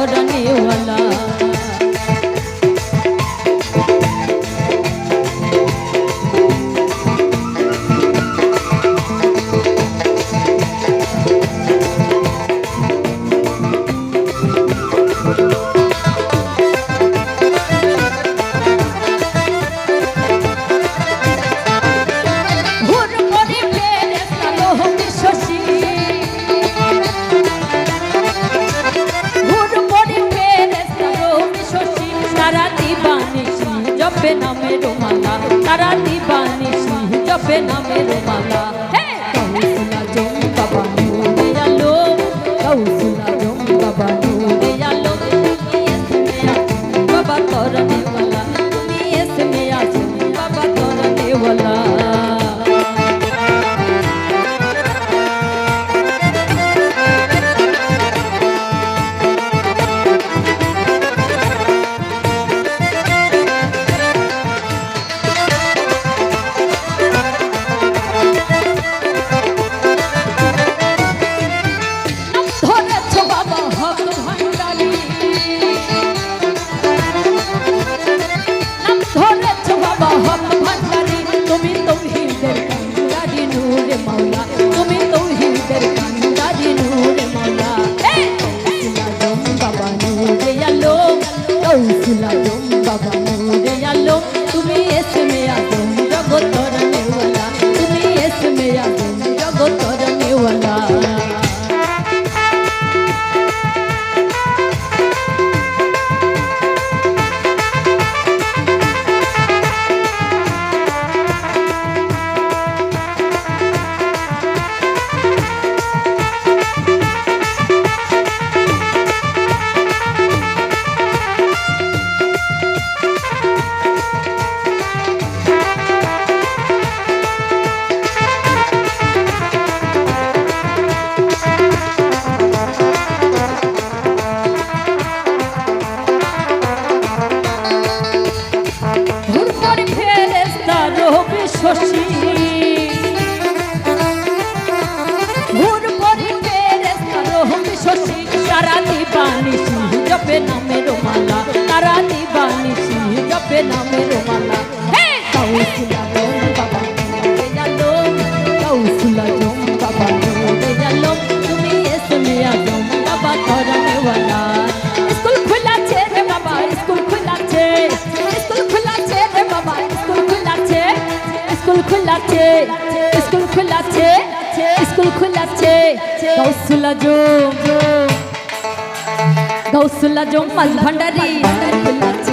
तोरने वाला जपे नामे रोमाला तारा दीवानिशी जपे नामे रोमाला गौसुला जोम बाबा नूरे आलो गौसुला जोम बाबा नूरे आलो बाबा तोरने वाला तुम्ही इसमें आजो बाबा तोरने वाला गौसुला जोम बाबा नूरे आलो तुम्ही इसमें आजो जगत तोरने वाला तुम्ही इसमें आजो जगत तोरने वाला শশী ভোর পরে ফেরেশতা রহমে শশী তারা দীবানিশি জপে নামে রোমালা তারা দীবানিশি জপে নামে রোমালা হে গৌসুলা जोम বাবা নূরে আলো গৌসুলা जोम বাবা নূরে আলো তুমি इसमें आजो बाबा तोरने वाला स्कूल खुला छे रे बाबा स्कूल खुला छे रे बाबा स्कूल खुला छे स्कूल खुला छे स्कूल खुला छे स्कूल खुला छे गौसुला जोम माल भंडारी खुला छे।